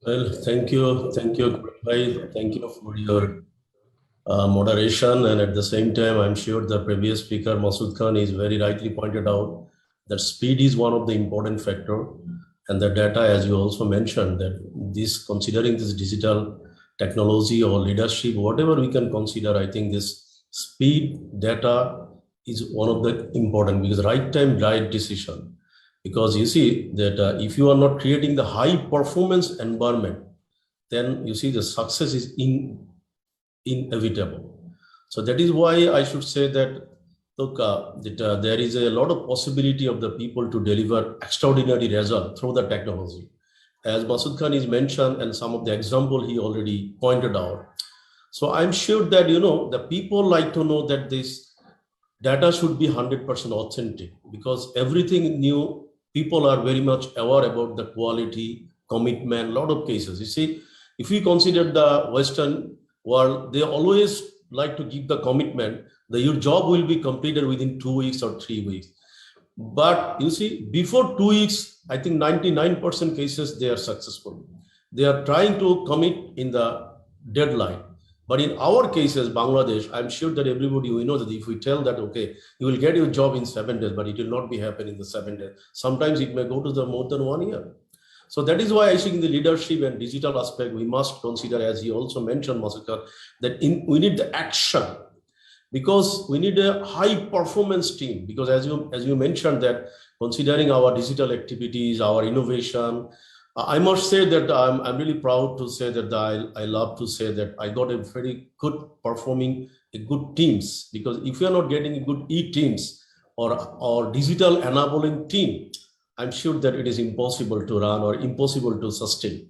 Well, thank you, Bhai. Thank you for your moderation. And at the same time, I'm sure the previous speaker, Masood Khan, is very rightly pointed out that speed is one of the important factor, and the data, as you also mentioned, that this considering this digital technology or leadership, whatever we can consider, I think this speed data is one of the important because right time, right decision. Because you see that if you are not creating the high performance environment, then you see the success is inevitable. So that is why I should say that look, there is a lot of possibility of the people to deliver extraordinary result through the technology. As Masood Khan is mentioned, and some of the example he already pointed out. So I'm sure that the people like to know that this data should be 100% authentic because everything new, people are very much aware about the quality, commitment, lot of cases. You see, if we consider the Western world, they always like to give the commitment that your job will be completed within 2 weeks or 3 weeks. But you see, before 2 weeks, I think 99% cases they are successful. They are trying to commit in the deadline. But in our cases, Bangladesh, I'm sure that everybody we know that if we tell that okay, you will get your job in 7 days, but it will not be happening in the 7 days. Sometimes it may go to the more than 1 year. So that is why I think in the leadership and digital aspect, we must consider, as he also mentioned, Masukar, that we need the action because we need a high performance team because as you mentioned that considering our digital activities, our innovation, I must say that I'm really proud to say that I love to say that I got a very good performing a good teams because if you're not getting a good e-teams or digital enabling team, I'm sure that it is impossible to run or impossible to sustain.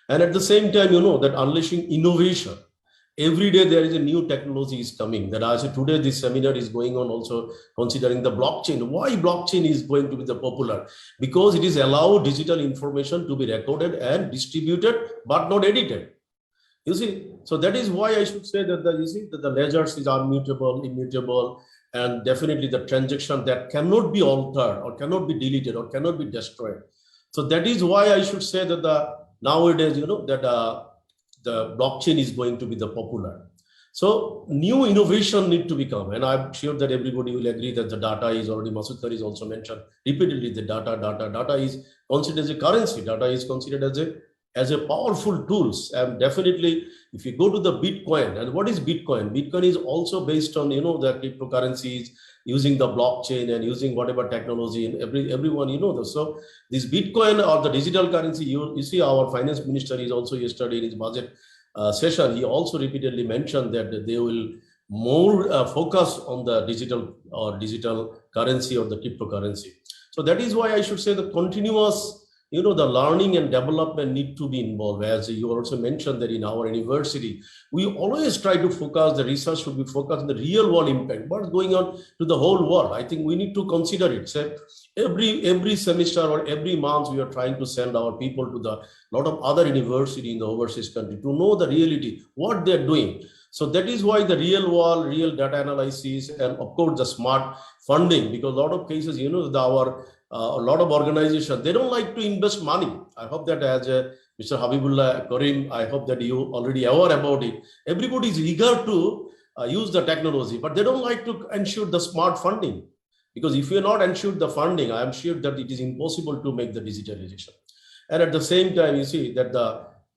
And at the same time, that unleashing innovation, every day there is a new technology is coming. That as today this seminar is going on also considering the blockchain. Why blockchain is going to be the popular? Because it is allow digital information to be recorded and distributed, but not edited. You see, so that is why I should say that the ledgers is unmutable, immutable, and definitely the transaction that cannot be altered or cannot be deleted or cannot be destroyed. So that is why I should say that the nowadays that the blockchain is going to be the popular. So new innovation need to become, and I'm sure that everybody will agree that the data is already Masood Khan is also mentioned repeatedly. The data is considered as a currency. Data is considered as a powerful tools. And definitely, if you go to the Bitcoin, and what is Bitcoin? Bitcoin is also based on the cryptocurrencies using the blockchain and using whatever technology and everyone this. So this Bitcoin or the digital currency, you see our finance minister is also yesterday in his budget session, he also repeatedly mentioned that they will more focus on the digital currency or the cryptocurrency. So that is why I should say the continuous the learning and development need to be involved. As you also mentioned that in our university, we always try to focus, the research should be focused on the real world impact, what's going on to the whole world. I think we need to consider it. So every semester or every month, we are trying to send our people to the lot of other university in the overseas country to know the reality, what they're doing. So that is why the real world, real data analysis, and of course the smart funding, because a lot of cases, a lot of organizations, they don't like to invest money. I hope that as Mr. Habibullah Karim, I hope that you already aware about it. Everybody is eager to use the technology, but they don't like to ensure the smart funding. Because if you're not ensured the funding, I am sure that it is impossible to make the digitalization. And at the same time, you see that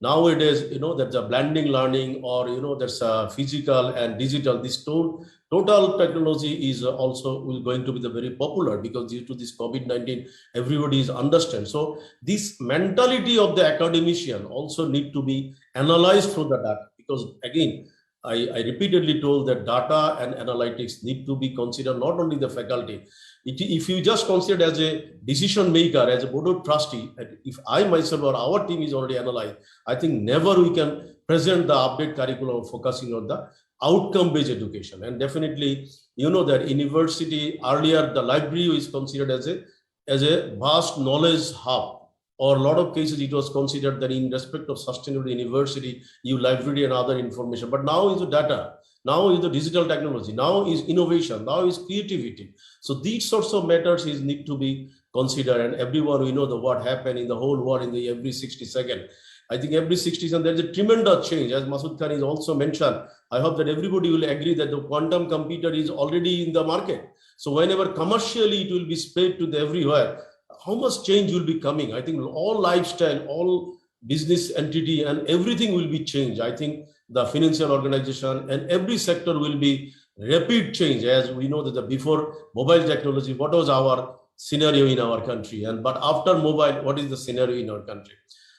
nowadays, that the blending learning or, there's physical and digital, this total technology is also going to be the very popular because due to this COVID-19, everybody is understand. So this mentality of the academician also need to be analyzed through the data because again, I repeatedly told that data and analytics need to be considered not only the faculty. If you just consider as a decision maker, as a board of trustee, if I myself or our team is already analyzed, I think never we can present the update curriculum focusing on the outcome-based education. And definitely, that university earlier, the library is considered as a vast knowledge hub. Or a lot of cases, it was considered that in respect of sustainable university, you library and other information. But now is the data, now is the digital technology, now is innovation, now is creativity. So these sorts of matters need to be considered. And everyone, we know what happened in the whole world in the every 60 seconds. I think every 60 seconds, there's a tremendous change. As Masood Khan is also mentioned, I hope that everybody will agree that the quantum computer is already in the market. So whenever commercially it will be spread to the everywhere, how much change will be coming? I think all lifestyle, all business entity and everything will be changed. I think the financial organization and every sector will be rapid change. As we know that before mobile technology, what was our scenario in our country, but after mobile, what is the scenario in our country?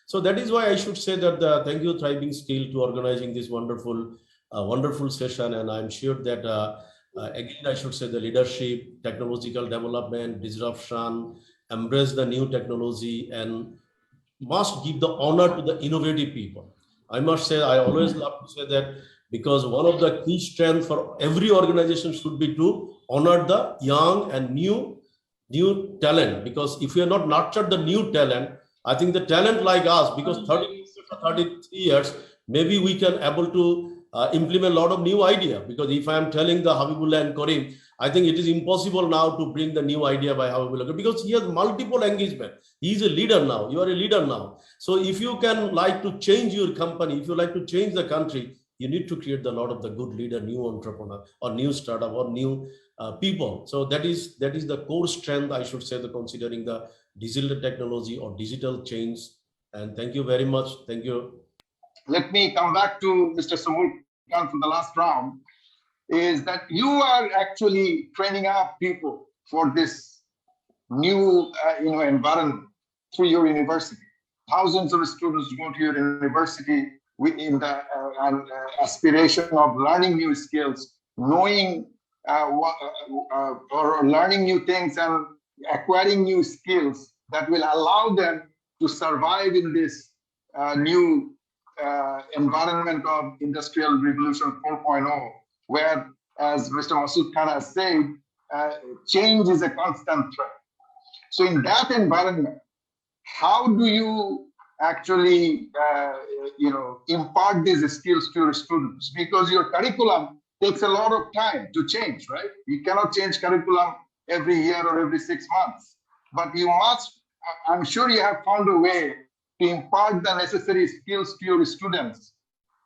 So that is why I should say that thank you Thriving Skill to organizing this wonderful session. And I'm sure that again, I should say the leadership, technological development, disruption, embrace the new technology, and must give the honor to the innovative people. I must say, I always love to say that, because one of the key strengths for every organization should be to honor the young and new talent. Because if we are not nurtured the new talent, I think the talent like us, because 33 years, maybe we can able to implement a lot of new idea. Because if I am telling the Habibullah and Karim, I think it is impossible now to bring the new idea by Habibullah, because he has multiple engagement. He is a leader now. You are a leader now. So if you can like to change your company, if you like to change the country, you need to create a lot of the good leader, new entrepreneur, or new startup, or new people. So that is the core strength, I should say, the considering the digital technology or digital change. And thank you very much. Thank you. Let me come back to Mr. Subul Khan from the last round. Is that you are actually training up people for this new environment through your university. Thousands of students go to your university in the aspiration of learning new skills, knowing or learning new things and acquiring new skills that will allow them to survive in this new environment of Industrial Revolution 4.0, where, as Mr. Masood Khan has said, change is a constant threat. So in that environment, how do you actually impart these skills to your students? Because your curriculum takes a lot of time to change, right? You cannot change curriculum every year or every 6 months, but you must, I'm sure you have found a way to impart the necessary skills to your students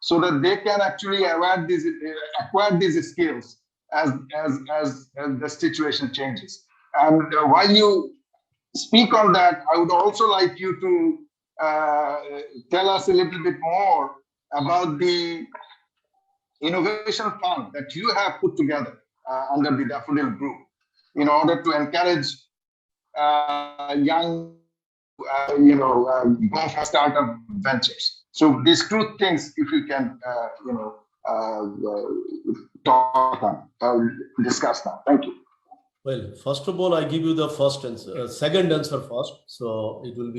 so that they can actually acquire these skills as the situation changes. And while you speak on that, I would also like you to tell us a little bit more about the innovation fund that you have put together under the Daffodil Group in order to encourage young, go for startup ventures. So these two things, if you can, talk on, discuss now. Thank you. Well, first of all, I give you the second answer first. So it will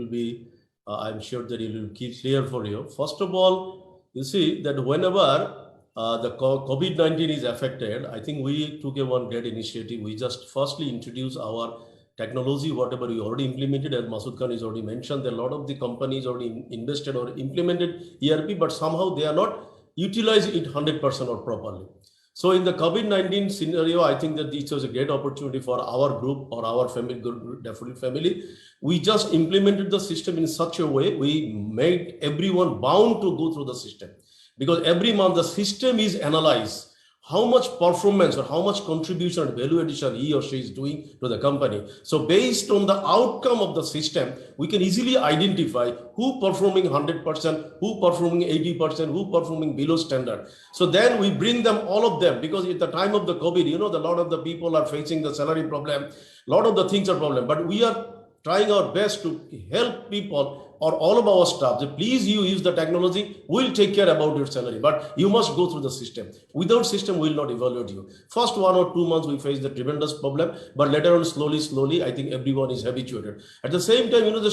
be. I'm sure that it will keep clear for you. First of all, you see that whenever the COVID-19 is affected, I think we took one great initiative. We just firstly introduced our technology, whatever we already implemented, as Masood Khan has already mentioned, that a lot of the companies already invested or implemented ERP, but somehow they are not utilizing it 100% or properly. So in the COVID-19 scenario, I think that this was a great opportunity for our group or our family, Daffodil family. We just implemented the system in such a way, we made everyone bound to go through the system. Because every month the system is analyzed, how much performance or how much contribution and value addition he or she is doing to the company. So based on the outcome of the system, we can easily identify who performing 100%, who performing 80%, who performing below standard. So then we bring them, all of them, because at the time of the COVID, a lot of the people are facing the salary problem, a lot of the things are problem, but we are trying our best to help people or all of our staff. Please, you use the technology, we'll take care about your salary, but you must go through the system. Without system, we will not evaluate you. First 1 or 2 months, we face the tremendous problem, but later on, slowly, I think everyone is habituated. At the same time, the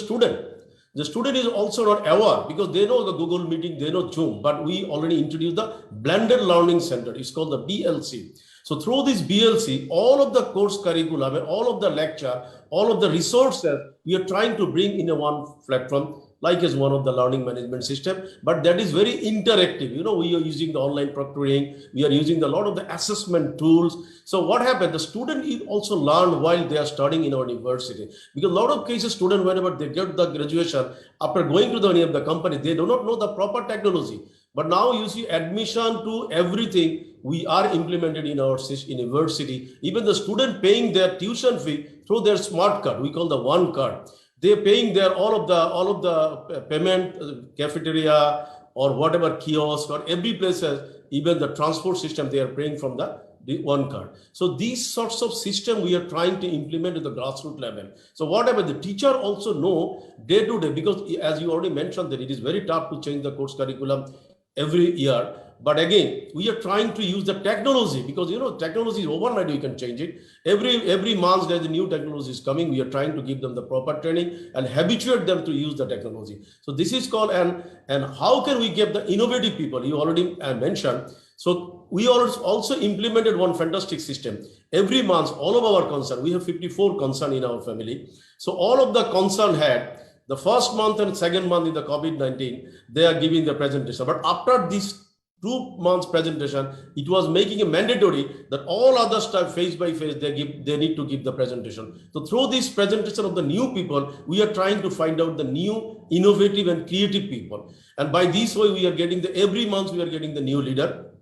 student is also not aware, because they know the Google Meeting, they know Zoom, but we already introduced the Blended Learning Center. It's called the BLC. So through this BLC, all of the course curriculum and all of the lecture, all of the resources, we are trying to bring in a one platform. like as one of the learning management system, but that is very interactive. We are using the online proctoring, we are using a lot of the assessment tools. So what happened, the student also learn while they are studying in our university, because a lot of cases student, whenever they get the graduation, after going to any of the company, they do not know the proper technology. But now you see admission to everything we are implemented in our university. Even the student paying their tuition fee through their smart card, we call the one card. They're paying their all of the payment, cafeteria or whatever kiosk or every place has, even the transport system, they are paying from the one card. So these sorts of system we are trying to implement at the grassroots level. So whatever the teacher also know day to day, because as you already mentioned that it is very tough to change the course curriculum every year. But again, we are trying to use the technology, because technology is overnight, we can change it. Every month there's a new technology is coming. We are trying to give them the proper training and habituate them to use the technology. So this is called, and how can we get the innovative people? You already mentioned. So we also implemented one fantastic system. Every month, all of our concern, we have 54 concern in our family. So all of the concern had the first month and second month in the COVID-19, they are giving the presentation. But after this 2 months presentation, it was making it mandatory that all other stuff face by face, they need to give the presentation. So through this presentation of the new people, we are trying to find out the new innovative and creative people. And by this way, we are getting every month we are getting the new leader,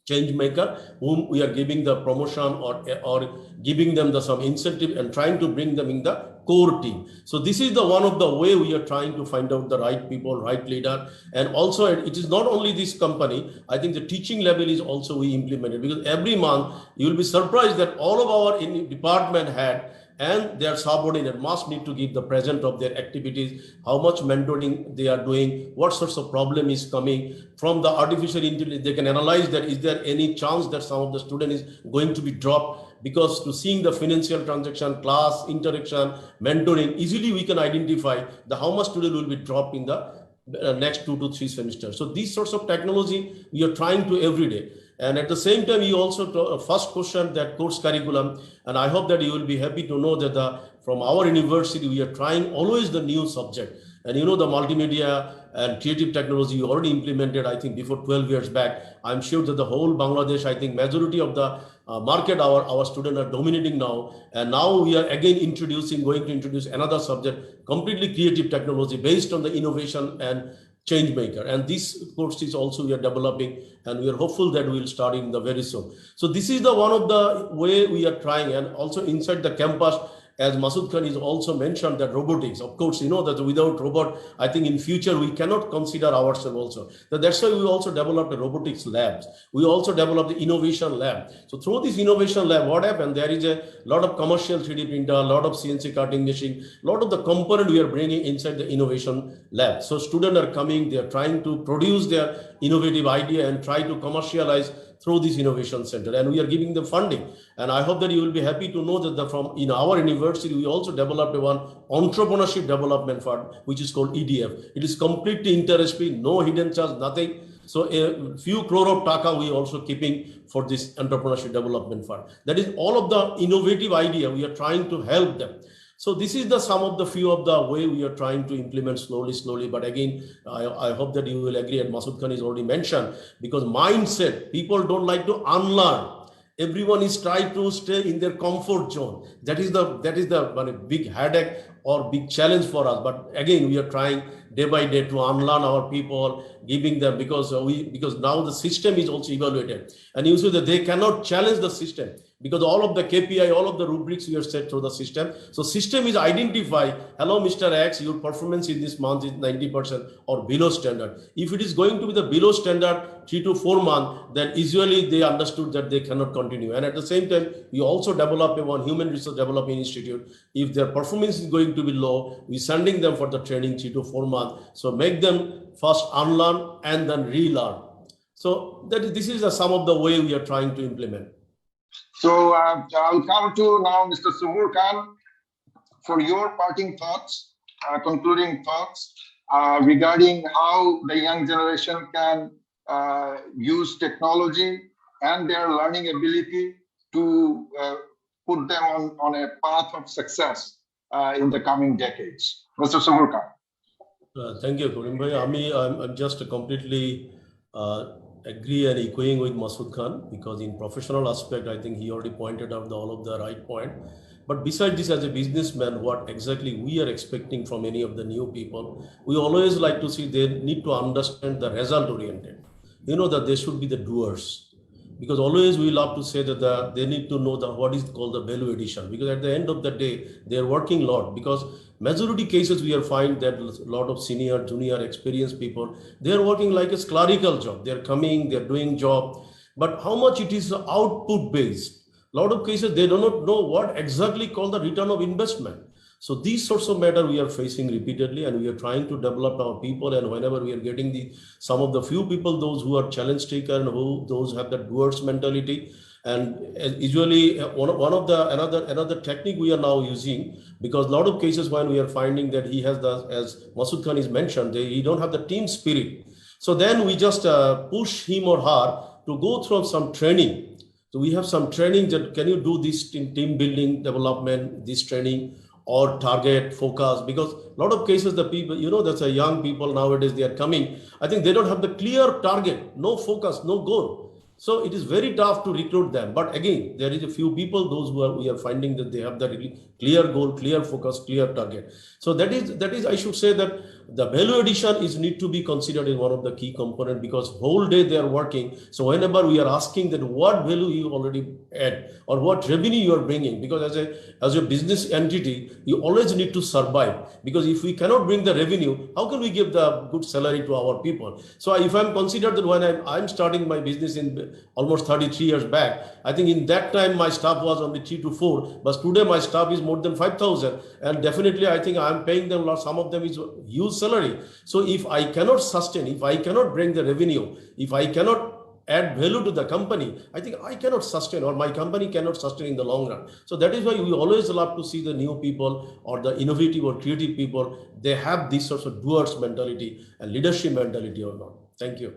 change maker, whom we are giving the promotion or giving them some incentive and trying to bring them in the core team. So this is the one of the way we are trying to find out the right people, right leader. And also it is not only this company, I think the teaching level is also we implemented, because every month you will be surprised that all of our department head and their subordinate must need to give the present of their activities, how much mentoring they are doing, what sorts of problem is coming from the artificial intelligence. They can analyze that is there any chance that some of the student is going to be dropped, because to seeing the financial transaction, class interaction, mentoring, easily we can identify how much student will be dropped in the next 2 to 3 semesters. So these sorts of technology we are trying to every day. And at the same time, you also first question that course curriculum, and I hope that you will be happy to know that from our university, we are trying always the new subject. And the multimedia and creative technology you already implemented, I think before 12 years back. I'm sure that the whole Bangladesh, I think majority of the market, our students are dominating now. And now we are again going to introduce another subject, completely creative technology based on the innovation and change maker. And this course is also we are developing, and we are hopeful that we will start in the very soon. So this is the one of the way we are trying. And also inside the campus, as Masood Khan is also mentioned, that robotics, of course, that without robot, I think in future we cannot consider ourselves also. That's why we also developed the robotics labs. We also developed the innovation lab. So through this innovation lab, what happened? There is a lot of commercial 3D printer, a lot of CNC cutting machine, a lot of the component we are bringing inside the innovation lab. So students are coming, they are trying to produce their innovative idea and try to commercialize through this innovation center, and we are giving them funding. And I hope that you will be happy to know that from in our university, we also developed one entrepreneurship development fund, which is called EDF. It is completely interest-free, no hidden charge, nothing. So a few crore of taka we also keeping for this entrepreneurship development fund. That is all of the innovative idea we are trying to help them. So this is the some of the few of the way we are trying to implement slowly. But again, I hope that you will agree, and Masood Khan is already mentioned, because mindset, people don't like to unlearn. Everyone is trying to stay in their comfort zone. That is the big headache or big challenge for us. But again, we are trying day by day to unlearn our people, giving them, because now the system is also evaluated, and you see that they cannot challenge the system, because all of the KPI, all of the rubrics we are set through the system. So system is identify, hello, Mr. X, your performance in this month is 90% or below standard. If it is going to be the below standard 3 to 4 months, then usually they understood that they cannot continue. And at the same time, we also develop one human resource development institute. If their performance is going to be low, we sending them for the training 3 to 4 months. So make them first unlearn and then relearn. So this is some of the way we are trying to implement. So I'll come to now Mr. Suhur Khan for your parting thoughts, concluding thoughts regarding how the young generation can use technology and their learning ability to put them on a path of success in the coming decades. Mr. Suhur Khan. Thank you, Karim bhai. I'm just completely agree and echoing with Masood Khan, because in professional aspect, I think he already pointed out all of the right point. But beside this, as a businessman, what exactly we are expecting from any of the new people, we always like to see they need to understand the result oriented. That they should be the doers, because always we love to say that they need to know what is called the value addition, because at the end of the day they are working a lot, because majority cases we are find that a lot of senior junior experienced people, they are working like a clerical job, they are coming, they are doing job, but how much it is output based. A lot of cases they do not know what exactly called the return of investment. So these sorts of matter we are facing repeatedly, and we are trying to develop our people. And whenever we are getting some of the few people, those who are challenge taker and those have the doers mentality, and usually one of the another technique we are now using, because a lot of cases when we are finding that he has as Masood Khan is mentioned, he don't have the team spirit. So then we just push him or her to go through some training. So we have some training that can you do this team building development, this training, or target focus, because a lot of cases the people, that's a young people nowadays, they are coming, I think they don't have the clear target, no focus, no goal. So it is very tough to recruit them. But again, there is a few people, those we are finding that they have the really clear goal, clear focus, clear target. So that is I should say that the value addition is need to be considered in one of the key component, because whole day they are working. So whenever we are asking that what value you already add or what revenue you are bringing, because as a business entity, you always need to survive, because if we cannot bring the revenue, how can we give the good salary to our people? So if I'm considered that when I'm starting my business in almost 33 years back, I think in that time my staff was only 3 to 4, but today my staff is more than 5,000, and definitely I think I'm paying them a lot. Some of them is huge salary. So if I cannot sustain, if I cannot bring the revenue, if I cannot add value to the company, I think I cannot sustain, or my company cannot sustain in the long run. So that is why we always love to see the new people or the innovative or creative people, they have this sort of doers mentality and leadership mentality or not. Thank you.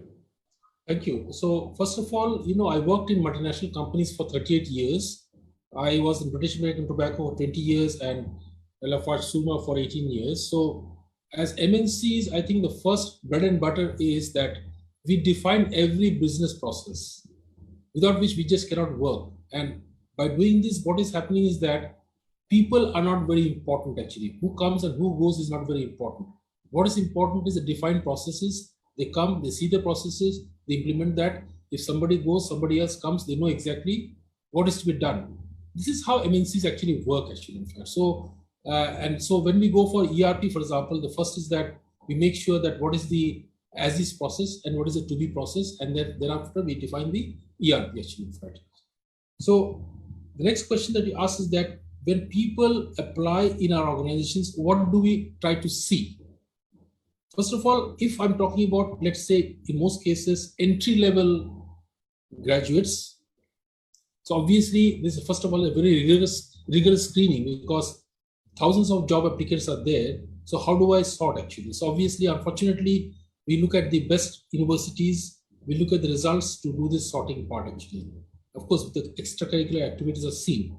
Thank you. So first of all, I worked in multinational companies for 38 years. I was in British American Tobacco for 20 years and Lafarge Suma for 18 years. So as MNCs, I think the first bread and butter is that we define every business process, without which we just cannot work. And by doing this, what is happening is that people are not very important actually. Who comes and who goes is not very important. What is important is the defined processes. They come, they see the processes, they implement that. If somebody goes, somebody else comes, they know exactly what is to be done. This is how MNCs actually work actually, in fact. So, and so when we go for ERP, for example, the first is that we make sure that what is the as-is process and what is the to-be process, and then thereafter we define the ERP actually, in fact. So the next question that you ask is that when people apply in our organizations, what do we try to see? First of all, if I'm talking about, let's say, in most cases, entry-level graduates, so obviously this is first of all a very rigorous screening, because thousands of job applicants are there. So how do I sort actually? So obviously, unfortunately, we look at the best universities, we look at the results to do this sorting part actually. Of course, the extracurricular activities are seen.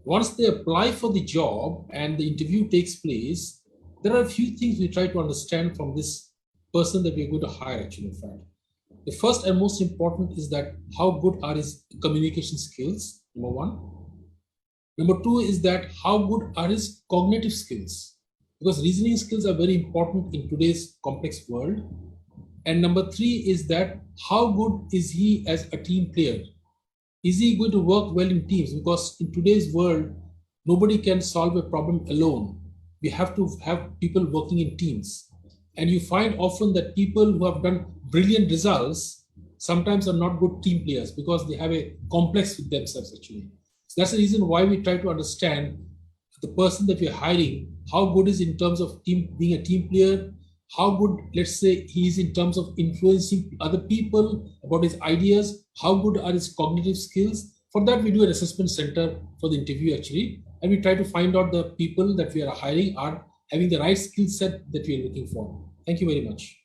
Once they apply for the job and the interview takes place, there are a few things we try to understand from this person that we're going to hire actually, in fact. The first and most important is that how good are his communication skills, number one. Number two is that how good are his cognitive skills, because reasoning skills are very important in today's complex world. And number three is that how good is he as a team player? Is he going to work well in teams? Because in today's world, nobody can solve a problem alone. We have to have people working in teams. And you find often that people who have done brilliant results sometimes are not good team players, because they have a complex with themselves actually. So that's the reason why we try to understand the person that we're hiring, how good is in terms of being a team player, how good, let's say, he is in terms of influencing other people about his ideas, how good are his cognitive skills. For that, we do an assessment center for the interview actually, and we try to find out the people that we are hiring are having the right skill set that we are looking for. Thank you very much.